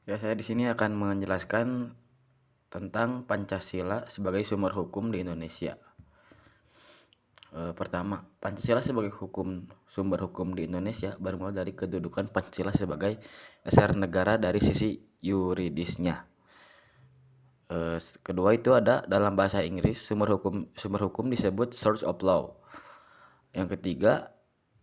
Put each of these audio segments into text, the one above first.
Ya, saya di sini akan menjelaskan tentang Pancasila sebagai sumber hukum di Indonesia. Pertama, Pancasila sebagai sumber hukum di Indonesia bermula dari kedudukan Pancasila sebagai dasar negara dari sisi yuridisnya. Kedua itu ada dalam bahasa Inggris sumber hukum disebut source of law. Yang ketiga,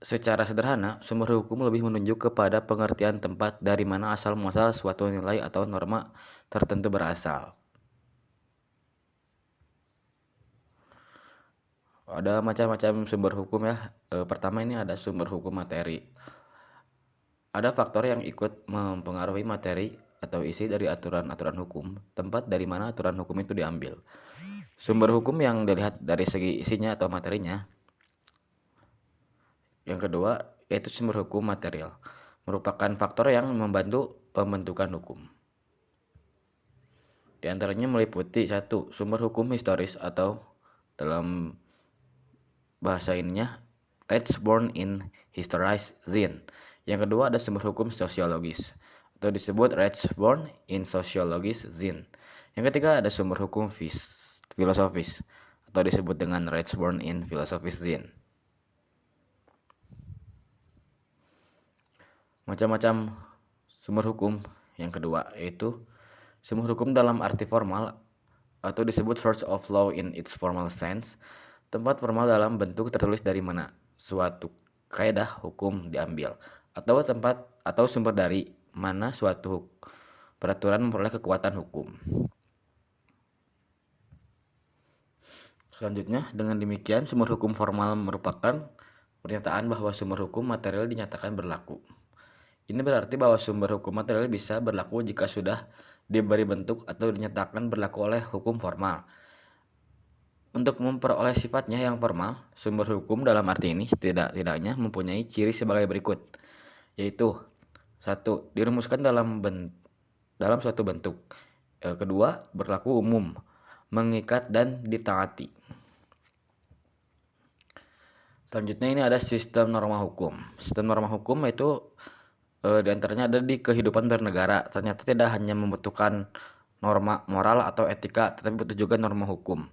secara sederhana, sumber hukum lebih menunjuk kepada pengertian tempat dari mana asal muasal suatu nilai atau norma tertentu berasal. Ada macam-macam sumber hukum ya. Pertama ini ada sumber hukum materi. Ada faktor yang ikut mempengaruhi materi atau isi dari aturan-aturan hukum, tempat dari mana aturan hukum itu diambil. Sumber hukum yang dilihat dari segi isinya atau materinya. Yang kedua, yaitu sumber hukum material, merupakan faktor yang membantu pembentukan hukum. Di antaranya meliputi satu, sumber hukum historis atau dalam bahasa ininya rights born in historized zine. Yang kedua ada sumber hukum sosiologis atau disebut rights born in sociologis zine. Yang ketiga ada sumber hukum filosofis atau disebut dengan rights born in philosophies zine. Macam-macam sumber hukum yang kedua yaitu sumber hukum dalam arti formal atau disebut source of law in its formal sense, tempat formal dalam bentuk tertulis dari mana suatu kaidah hukum diambil, atau tempat atau sumber dari mana suatu peraturan memperoleh kekuatan hukum. Selanjutnya, dengan demikian sumber hukum formal merupakan pernyataan bahwa sumber hukum material dinyatakan berlaku. Ini berarti bahwa sumber hukum material bisa berlaku jika sudah diberi bentuk atau dinyatakan berlaku oleh hukum formal. Untuk memperoleh sifatnya yang formal, sumber hukum dalam arti ini setidaknya mempunyai ciri sebagai berikut, yaitu satu, dirumuskan dalam suatu bentuk. Kedua, berlaku umum, mengikat dan ditaati. Selanjutnya ini ada sistem norma hukum. Sistem norma hukum itu diantaranya ada di kehidupan bernegara. Ternyata tidak hanya membutuhkan norma moral atau etika, tetapi butuh juga norma hukum.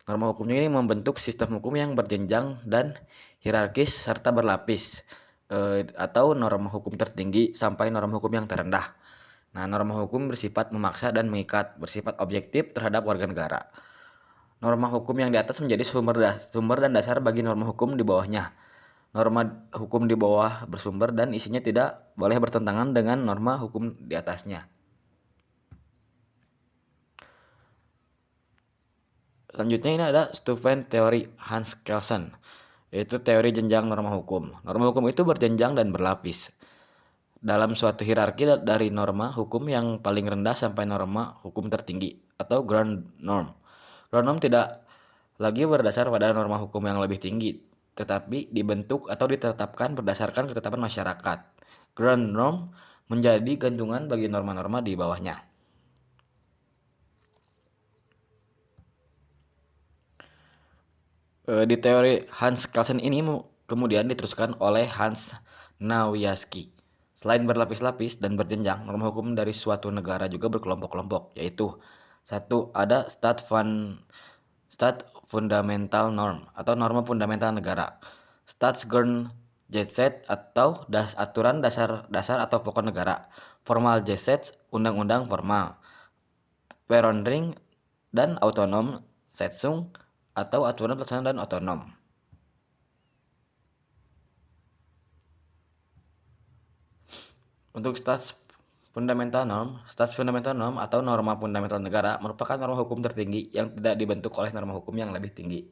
Norma hukumnya ini membentuk sistem hukum yang berjenjang dan hierarkis serta berlapis, atau norma hukum tertinggi sampai norma hukum yang terendah. Nah, norma hukum bersifat memaksa dan mengikat, bersifat objektif terhadap warga negara. Norma hukum yang di atas menjadi sumber dan dasar bagi norma hukum di bawahnya. Norma hukum di bawah bersumber dan isinya tidak boleh bertentangan dengan norma hukum di atasnya. Selanjutnya ini ada Stufen teori Hans Kelsen, yaitu teori jenjang norma hukum. Norma hukum itu berjenjang dan berlapis dalam suatu hierarki dari norma hukum yang paling rendah sampai norma hukum tertinggi atau ground norm. Ground norm tidak lagi berdasar pada norma hukum yang lebih tinggi, tetapi dibentuk atau ditetapkan berdasarkan ketetapan masyarakat. Ground norm menjadi gantungan bagi norma-norma di bawahnya. Di teori Hans Kelsen ini kemudian diteruskan oleh Hans Nawiaski. Selain berlapis-lapis dan berjenjang, norma hukum dari suatu negara juga berkelompok-kelompok, yaitu satu, ada stat fundamental norm atau norma fundamental negara, Staatsgrundgesetz atau aturan dasar atau pokok negara, formal Gesetz undang-undang formal, Verordnung dan autonom Setzung atau aturan pelaksana dan otonom. Untuk stats fundamental norm atau norma fundamental negara merupakan norma hukum tertinggi yang tidak dibentuk oleh norma hukum yang lebih tinggi,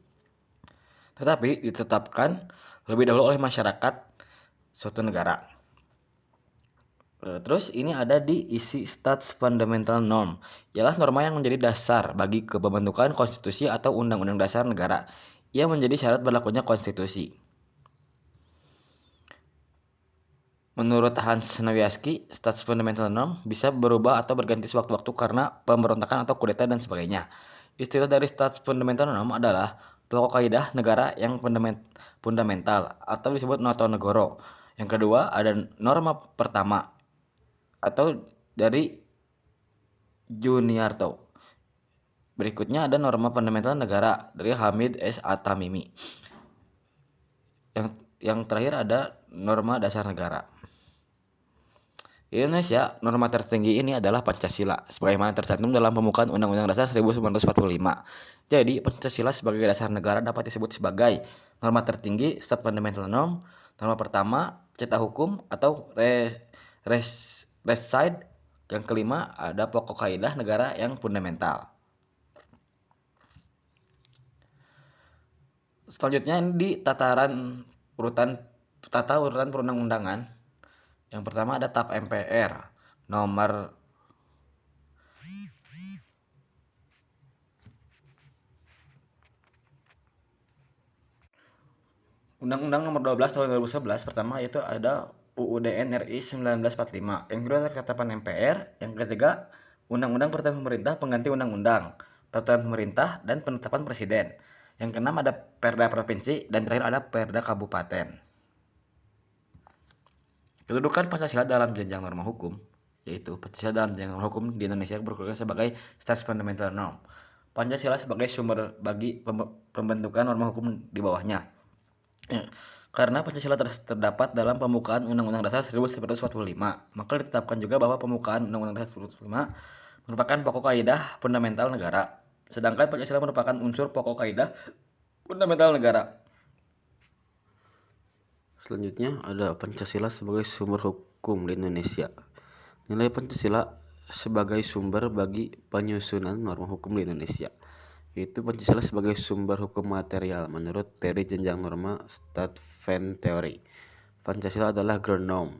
tetapi ditetapkan lebih dahulu oleh masyarakat suatu negara. Terus ini ada di isi Stats Fundamental Norm, ialah norma yang menjadi dasar bagi pembentukan konstitusi atau undang-undang dasar negara yang menjadi syarat berlakunya konstitusi. Menurut Hans Nawiaski, Stats Fundamental Norm bisa berubah atau berganti sewaktu-waktu karena pemberontakan atau kudeta dan sebagainya. Istilah dari Stats Fundamental Norm adalah pokok kaidah negara yang fundamental atau disebut noto negoro. Yang kedua ada norma pertama atau dari Juniarto. Berikutnya ada norma fundamental negara dari Hamid S. At-Tamimi. Yang terakhir ada norma dasar negara. Di Indonesia, norma tertinggi ini adalah Pancasila, sebagaimana tercantum dalam pembukaan Undang-Undang Dasar 1945. Jadi, Pancasila sebagai dasar negara dapat disebut sebagai norma tertinggi, state fundamental norm, norma pertama, cita hukum atau res side. Yang kelima, ada pokok kaidah negara yang fundamental. Selanjutnya ini di tata urutan perundang-undangan. Yang pertama ada TAP MPR nomor Undang-Undang nomor 12 tahun 2011 pertama itu ada UUDN RI 1945. Yang kedua ada ketetapan MPR. Yang ketiga Undang-Undang Peraturan Pemerintah pengganti Undang-Undang Peraturan Pemerintah dan penetapan Presiden. Yang keenam ada Perda Provinsi dan terakhir ada Perda Kabupaten. Kedudukan Pancasila dalam jenjang norma hukum, yaitu Pancasila dalam jenjang norma hukum di Indonesia berkedudukan sebagai State Fundamental Norm. Pancasila sebagai sumber bagi pembentukan norma hukum di bawahnya. Ya, karena Pancasila terdapat dalam pembukaan Undang-Undang Dasar 1945, maka ditetapkan juga bahwa pembukaan Undang-Undang Dasar 1945 merupakan pokok kaidah fundamental negara. Sedangkan Pancasila merupakan unsur pokok kaidah fundamental negara. Selanjutnya ada Pancasila sebagai sumber hukum di Indonesia. Nilai Pancasila sebagai sumber bagi penyusunan norma hukum di Indonesia, yaitu Pancasila sebagai sumber hukum material menurut teori jenjang norma Statement Theory. Pancasila adalah ground norm.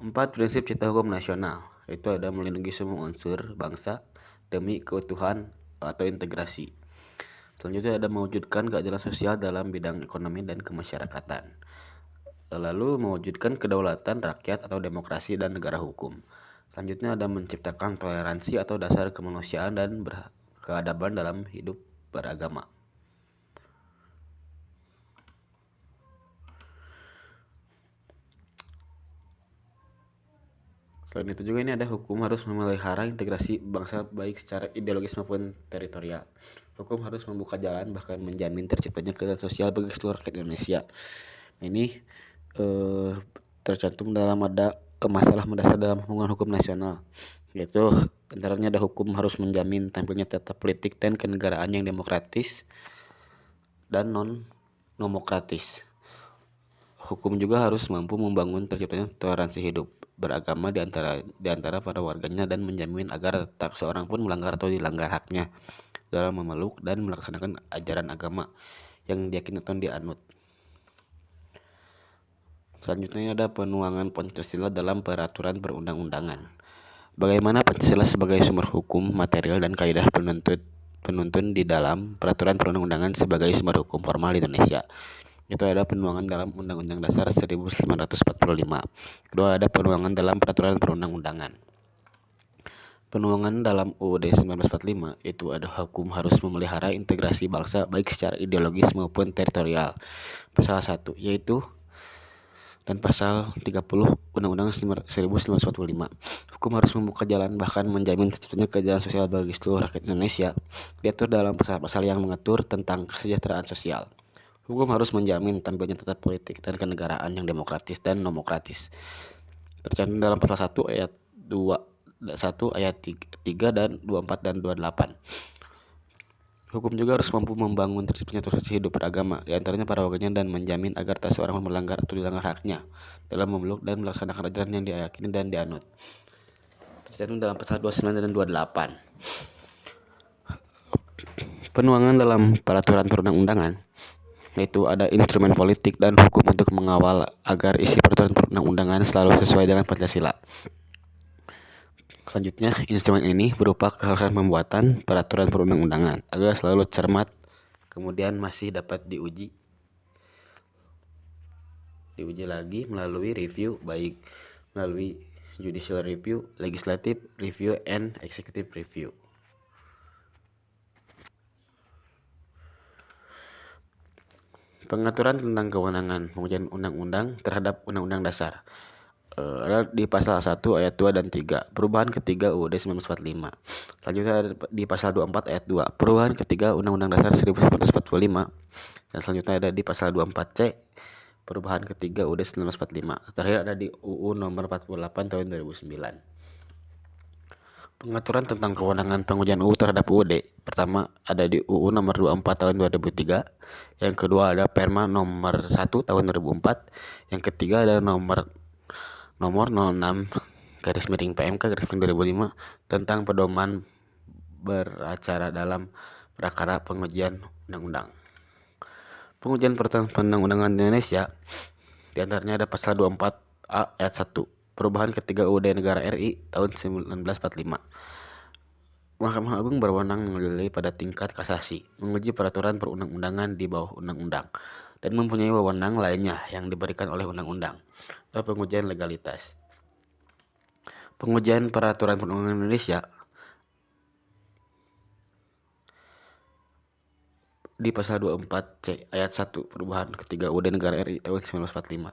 4. Prinsip cita hukum nasional, yaitu ada melindungi semua unsur bangsa demi keutuhan atau integrasi. Selanjutnya ada mewujudkan keadilan sosial dalam bidang ekonomi dan kemasyarakatan. Lalu mewujudkan kedaulatan rakyat atau demokrasi dan negara hukum. Selanjutnya ada menciptakan toleransi atau dasar kemanusiaan dan keadaban dalam hidup beragama. Selain itu juga ini ada hukum harus memelihara integrasi bangsa baik secara ideologis maupun teritorial. Hukum harus membuka jalan bahkan menjamin terciptanya keadilan sosial bagi seluruh rakyat Indonesia. Ini tercantum dalam ada masalah mendasar dalam hubungan hukum nasional, yaitu antaranya ada hukum harus menjamin tampilnya tata politik dan kenegaraan yang demokratis dan non-demokratis. Hukum juga harus mampu membangun terciptanya toleransi hidup beragama di antara para warganya dan menjamin agar tak seorang pun melanggar atau dilanggar haknya dalam memeluk dan melaksanakan ajaran agama yang diyakini atau dianut. Selanjutnya ada penuangan Pancasila dalam peraturan perundang-undangan. Bagaimana Pancasila sebagai sumber hukum material dan kaidah penuntun di dalam peraturan perundang-undangan sebagai sumber hukum formal di Indonesia. Itu ada penuangan dalam Undang-Undang Dasar 1945. Kedua ada penuangan dalam peraturan perundang-undangan. Penuangan dalam UUD 1945 itu ada hukum harus memelihara integrasi bangsa baik secara ideologis maupun teritorial. Pasal 1 yaitu dan pasal 30 Undang-Undang 1945. Hukum harus membuka jalan bahkan menjamin terciptanya keadilan sosial bagi seluruh rakyat Indonesia. Diatur dalam pasal-pasal yang mengatur tentang kesejahteraan sosial. Hukum harus menjamin tampilnya tata politik dan kenegaraan yang demokratis dan nomokratis. Tercantum dalam pasal 1 ayat 3 dan 24 dan 28. Hukum juga harus mampu membangun terciptanya toleransi hidup beragama di antaranya para warganya dan menjamin agar tak seorang pun melanggar atau dilanggar haknya dalam memeluk dan melaksanakan ajaran yang diyakini dan dianut. Tercantum dalam pasal 29 dan 28. Penuangan dalam peraturan perundang-undangan yaitu ada instrumen politik dan hukum untuk mengawal agar isi peraturan perundang-undangan selalu sesuai dengan Pancasila. Selanjutnya, instrumen ini berupa keharusan pembuatan peraturan perundang-undangan agar selalu cermat, kemudian masih dapat diuji lagi melalui review, baik melalui judicial review, legislative review, and executive review. Pengaturan tentang kewenangan pengujian undang-undang terhadap undang-undang dasar. Ada di pasal 1 ayat 2 dan 3, perubahan ketiga UUD 1945. Selanjutnya ada di pasal 24 ayat 2, perubahan ketiga Undang-Undang Dasar 1945. Dan selanjutnya ada di pasal 24C, perubahan ketiga UUD 1945. Terakhir ada di UU nomor 48 tahun 2009. Pengaturan tentang kewenangan pengujian UU terhadap UUD. Pertama ada di UU nomor 24 tahun 2003. Yang kedua ada Perma nomor 1 tahun 2004. Yang ketiga ada nomor 06 garis miring PMK garis miring 2005 tentang pedoman beracara dalam perkara pengujian undang-undang. Pengujian perundang-undangan Indonesia diantaranya ada pasal 24A ayat 1, perubahan ketiga UUD Negara RI tahun 1945. Mahkamah Agung berwenang mengadili pada tingkat kasasi, menguji peraturan perundang-undangan di bawah undang-undang, dan mempunyai wewenang lainnya yang diberikan oleh undang-undang. Pengujian legalitas. Pengujian peraturan perundang-undangan Indonesia di pasal 24C ayat 1 perubahan ketiga UUD Negara RI tahun 1945.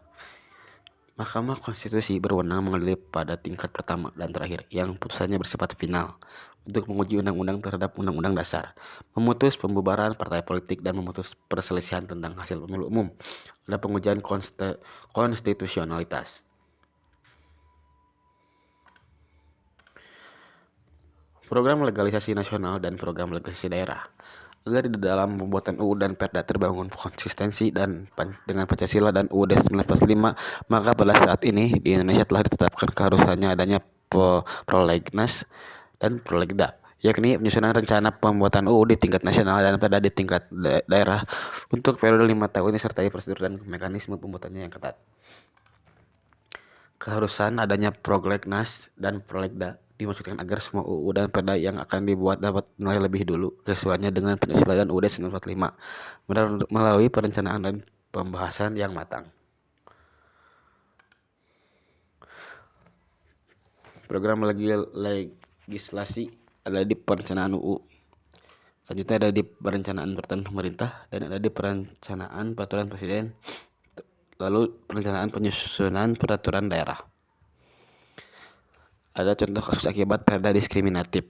Mahkamah Konstitusi berwenang mengadili pada tingkat pertama dan terakhir yang putusannya bersifat final untuk menguji undang-undang terhadap undang-undang dasar, memutus pembubaran partai politik dan memutus perselisihan tentang hasil pemilu umum. Ada pengujian konstitusionalitas. Program legalisasi nasional dan program legalisasi daerah. Agar di dalam pembuatan UU dan Perda terbangun konsistensi dan dengan Pancasila dan UUD 1945, maka pada saat ini di Indonesia telah ditetapkan keharusannya adanya prolegnas dan prolegda, yakni penyusunan rencana pembuatan UU di tingkat nasional dan Perda di tingkat daerah untuk periode 5 tahun disertai prosedur dan mekanisme pembuatannya yang ketat. Keharusan adanya prolegnas dan prolegda dimaksudkan agar semua UU dan Perda yang akan dibuat dapat nilai lebih dulu kesesuaiannya dengan Pancasila dan UUD 1945 melalui perencanaan dan pembahasan yang matang. Program legislasi ada di perencanaan UU. Selanjutnya ada di perencanaan peraturan pemerintah dan ada di perencanaan peraturan presiden. Lalu perencanaan penyusunan peraturan daerah. Ada contoh kasus akibat perda diskriminatif,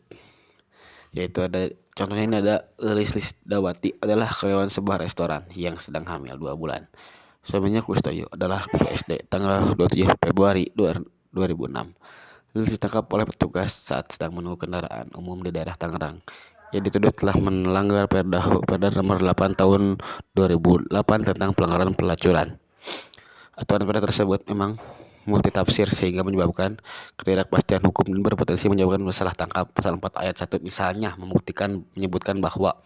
yaitu ada contohnya ini ada Lilis Lisdawati adalah karyawan sebuah restoran yang sedang hamil 2 bulan. Suaminya Kustoyo adalah guru SD tanggal 27 Februari 2006. Lilis ditangkap oleh petugas saat sedang menunggu kendaraan umum di daerah Tangerang. Ia dituduh telah melanggar Perda nomor 8 tahun 2008 tentang pelanggaran pelacuran. Aturan perda tersebut memang multitafsir sehingga menyebabkan ketidakpastian hukum dan berpotensi menyebabkan salah tangkap. Pasal 4 ayat 1 misalnya menyebutkan bahwa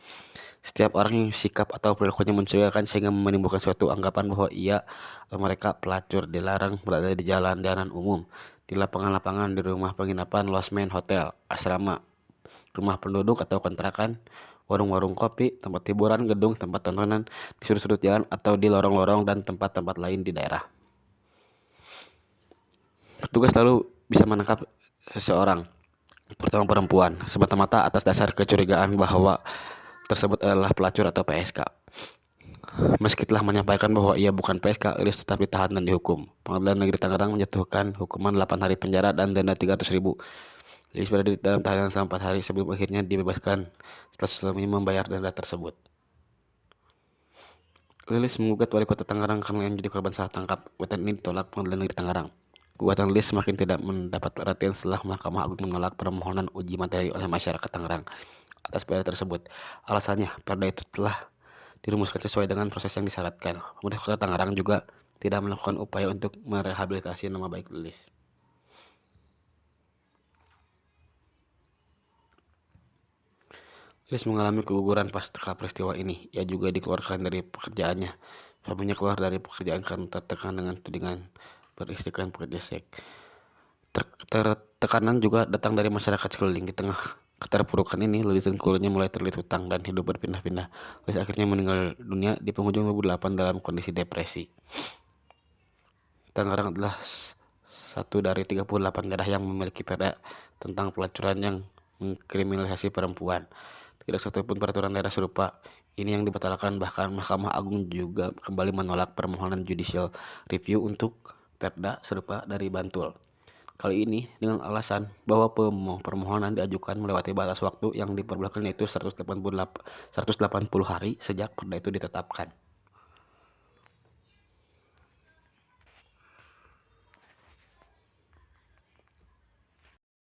setiap orang yang sikap atau perilakunya mencurigakan sehingga menimbulkan suatu anggapan bahwa ia atau mereka pelacur dilarang berada di jalan umum, di lapangan-lapangan, di rumah penginapan, losmen, hotel, asrama, rumah penduduk atau kontrakan, warung-warung kopi, tempat hiburan, gedung, tempat tontonan, di sudut-sudut jalan atau di lorong-lorong dan tempat-tempat lain di daerah. Petugas lalu bisa menangkap seseorang, terutama perempuan, semata-mata atas dasar kecurigaan bahwa tersebut adalah pelacur atau PSK. Meski telah menyampaikan bahwa ia bukan PSK, Lilis tetap ditahan dan dihukum. Pengadilan Negeri Tangerang menjatuhkan hukuman 8 hari penjara dan denda 300.000. Lilis berada di dalam tahanan selama 4 hari sebelum akhirnya dibebaskan setelah sebelumnya membayar denda tersebut. Lilis menggugat wali kota Tangerang karena yang jadi korban salah tangkap. Gugatan ini ditolak Pengadilan Negeri Tangerang. Gugatan Lilis semakin tidak mendapat perhatian setelah Mahkamah Agung menolak permohonan uji materi oleh masyarakat Tangerang atas perda tersebut. Alasannya, perda itu telah dirumuskan sesuai dengan proses yang disyaratkan. Pemerintah Kota Tangerang juga tidak melakukan upaya untuk merehabilitasi nama baik Lilis. Lilis mengalami keguguran pasca peristiwa ini. Ia juga dikeluarkan dari pekerjaannya. Suaminya keluar dari pekerjaan karena tertekan dengan tudingan beristrikan pekerja seks. Tekanan juga datang dari masyarakat sekeliling. Di tengah keterpurukan ini, Lilis dan keluarganya mulai terlilit hutang dan hidup berpindah-pindah. Lilis akhirnya meninggal dunia di penghujung 2008 dalam kondisi depresi. Tangerang adalah satu dari 38 daerah yang memiliki perda tentang pelacuran yang mengkriminalisasi perempuan. Tidak satu pun peraturan daerah serupa ini yang dibatalkan. Bahkan Mahkamah Agung juga kembali menolak permohonan judicial review untuk perda serupa dari Bantul. Kali ini dengan alasan bahwa permohonan diajukan melewati batas waktu yang diperbolehkan yaitu 180 hari sejak perda itu ditetapkan.